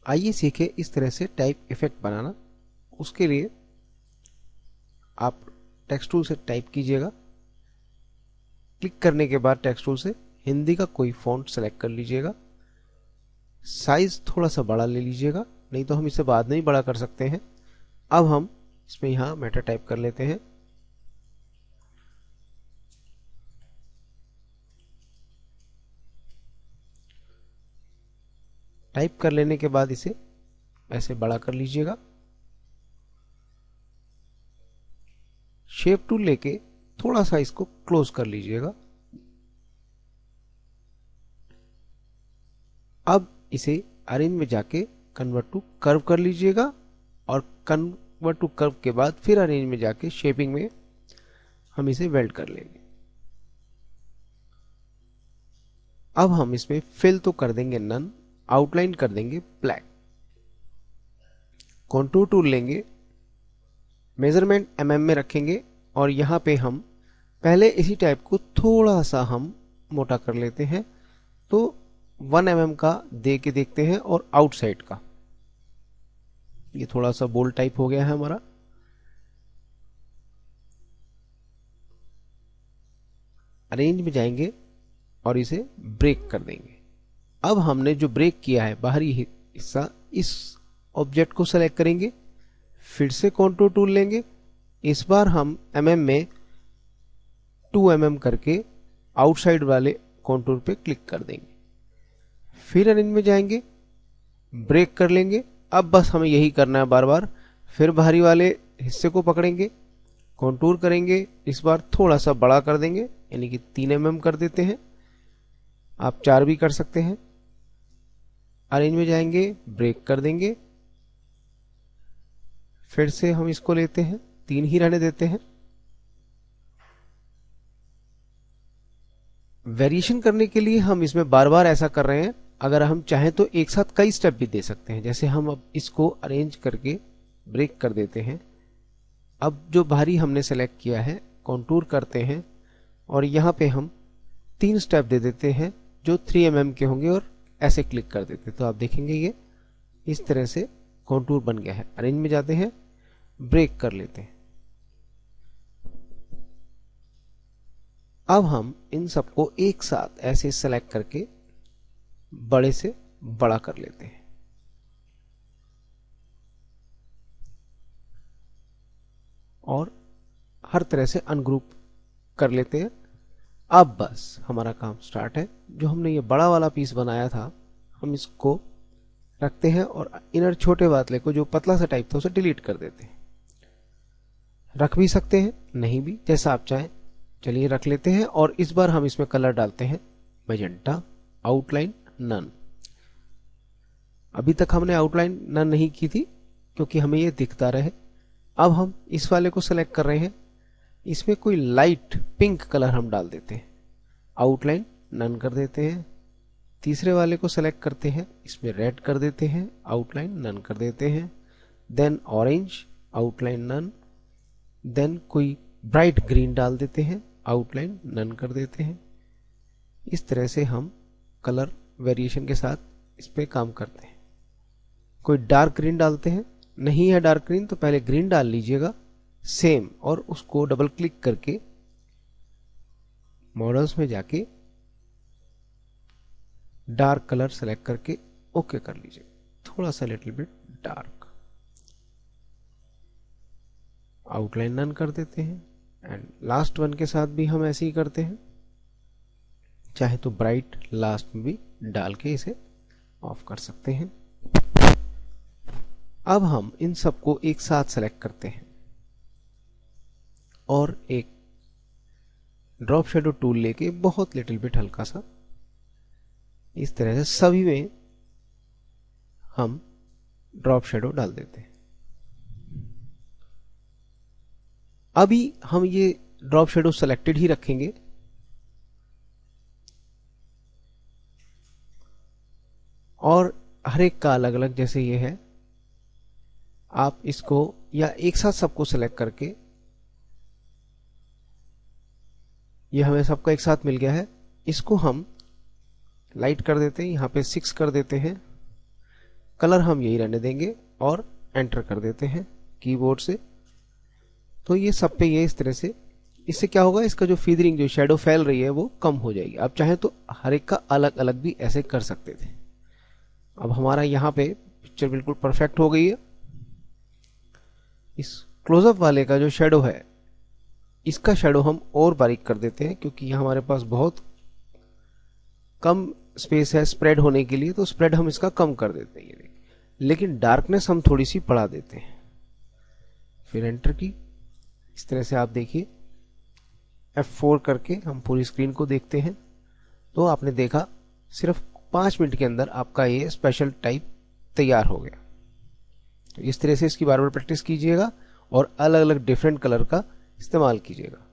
आइए सीखें इस तरह से टाइप इफेक्ट बनाना। उसके लिए आप टेक्स्ट टूल से टाइप कीजिएगा। क्लिक करने के बाद टेक्स्ट टूल से हिंदी का कोई फॉन्ट सेलेक्ट कर लीजिएगा। साइज थोड़ा सा बड़ा ले लीजिएगा, नहीं तो हम इसे बाद में ही बड़ा कर सकते हैं। अब हम इसमें यहां मेटा टाइप कर लेते हैं। टाइप कर लेने के बाद इसे ऐसे बड़ा कर लीजिएगा। शेप टूल लेके थोड़ा सा इसको क्लोज कर लीजिएगा। अब इसे अरेंज में जाके कन्वर्ट टू कर्व कर लीजिएगा और कन्वर्ट टू कर्व के बाद फिर अरेंज में जाके शेपिंग में हम इसे वेल्ड कर लेंगे। अब हम इसमें फिल तो कर देंगे नन, आउटलाइन कर देंगे ब्लैक। कॉन्टूर टूल लेंगे, मेजरमेंट mm में रखेंगे और यहां पे हम पहले इसी टाइप को थोड़ा सा हम मोटा कर लेते हैं। तो 1 mm का दे के देखते हैं और आउटसाइड का ये थोड़ा सा बोल्ड टाइप हो गया है हमारा। अरेंज में जाएंगे और इसे ब्रेक कर देंगे। अब हमने जो ब्रेक किया है बाहरी हिस्सा, इस ऑब्जेक्ट को सेलेक्ट करेंगे, फिर से कॉन्टूर टूल लेंगे। इस बार हम mm में 2 mm करके आउटसाइड वाले कॉन्टूर पे क्लिक कर देंगे। फिर अरेंज में जाएंगे, ब्रेक कर लेंगे। अब बस हमें यही करना है बार बार। फिर बाहरी वाले हिस्से को पकड़ेंगे, कॉन्टूर करेंगे, इस बार थोड़ा सा बड़ा कर देंगे, यानी कि 3 mm कर देते हैं। आप 4 भी कर सकते हैं। अरेंज में जाएंगे, ब्रेक कर देंगे, फिर से हम इसको लेते हैं, 3 ही रहने देते हैं। वेरिएशन करने के लिए हम इसमें बार बार ऐसा कर रहे हैं। अगर हम चाहें तो एक साथ कई स्टेप भी दे सकते हैं। जैसे हम अब इसको अरेंज करके ब्रेक कर देते हैं। अब जो बाहरी हमने सेलेक्ट किया है कॉन्टूर करते हैं और यहाँ पे हम 3 स्टेप दे देते हैं जो 3 mm के होंगे और ऐसे क्लिक कर देते हैं। तो आप देखेंगे ये इस तरह से कॉन्टूर बन गया है। अरेंज में जाते हैं, ब्रेक कर लेते हैं। अब हम इन सबको एक साथ ऐसे सेलेक्ट करके बड़े से बड़ा कर लेते हैं। और हर तरह से अनग्रुप कर लेते हैं। अब बस हमारा काम स्टार्ट है। जो हमने ये बड़ा वाला पीस बनाया था हम इसको रखते हैं और इनर छोटे वाले को जो पतला सा टाइप था उसे डिलीट कर देते हैं। रख भी सकते हैं, नहीं भी, जैसा आप चाहें। चलिए रख लेते हैं और इस बार हम इसमें कलर डालते हैं मैजेंटा, आउटलाइन नन। अभी तक हमने आउटलाइन नन नहीं की थी क्योंकि हमें ये दिखता रहे। अब हम इस वाले को सेलेक्ट कर रहे हैं, इसमें कोई लाइट पिंक कलर हम डाल देते हैं, आउटलाइन नन कर देते हैं। तीसरे वाले को सेलेक्ट करते हैं, इसमें रेड कर देते हैं, आउटलाइन नन कर देते हैं। Then orange, outline none. Then कोई ब्राइट ग्रीन डाल देते हैं, आउटलाइन नन कर देते हैं। इस तरह से हम कलर वेरिएशन के साथ इस पे काम करते हैं। कोई डार्क ग्रीन डालते हैं, नहीं है डार्क ग्रीन तो पहले ग्रीन डाल लीजिएगा सेम, और उसको डबल क्लिक करके मॉडल्स में जाके डार्क कलर सेलेक्ट करके ओके कर लीजिए। थोड़ा सा little bit dark, outline none कर देते हैं। एंड लास्ट वन के साथ भी हम ऐसे ही करते हैं, चाहे तो ब्राइट लास्ट में भी डाल के इसे ऑफ कर सकते हैं। अब हम इन सबको एक साथ सेलेक्ट करते हैं और एक ड्रॉप शेडो टूल लेके बहुत लिटिल बिट हल्का सा इस तरह से सभी में हम ड्रॉप शेडो डाल देते हैं। अभी हम ये ड्रॉप शेडो सेलेक्टेड ही रखेंगे और हर एक का अलग अलग, जैसे ये है, आप इसको या एक साथ सबको सेलेक्ट करके, ये हमें सबका एक साथ मिल गया है, इसको हम लाइट कर देते हैं, यहां पे 6 कर देते हैं। कलर हम यही रहने देंगे और एंटर कर देते हैं कीबोर्ड से। तो ये सब पे ये इस तरह से, इससे क्या होगा, इसका जो फीदरिंग, जो शेडो फैल रही है वो कम हो जाएगी। आप चाहें तो हर एक का अलग अलग भी ऐसे कर सकते थे। अब हमारा यहाँ पे पिक्चर बिल्कुल परफेक्ट हो गई है। इस क्लोजअप वाले का जो शेडो है, इसका शेडो हम और बारीक कर देते हैं, क्योंकि यहाँ हमारे पास बहुत कम स्पेस है स्प्रेड होने के लिए, तो स्प्रेड हम इसका कम कर देते हैं। ये लेकिन डार्कनेस हम थोड़ी सी बढ़ा देते हैं। फिर एंटर की, इस तरह से आप देखिए F4 करके हम पूरी स्क्रीन को देखते हैं। तो आपने देखा सिर्फ 5 मिनट के अंदर आपका ये स्पेशल टाइप तैयार हो गया। तो इस तरह से इसकी बार बार प्रैक्टिस कीजिएगा और अलग अलग डिफरेंट कलर का इस्तेमाल कीजिएगा।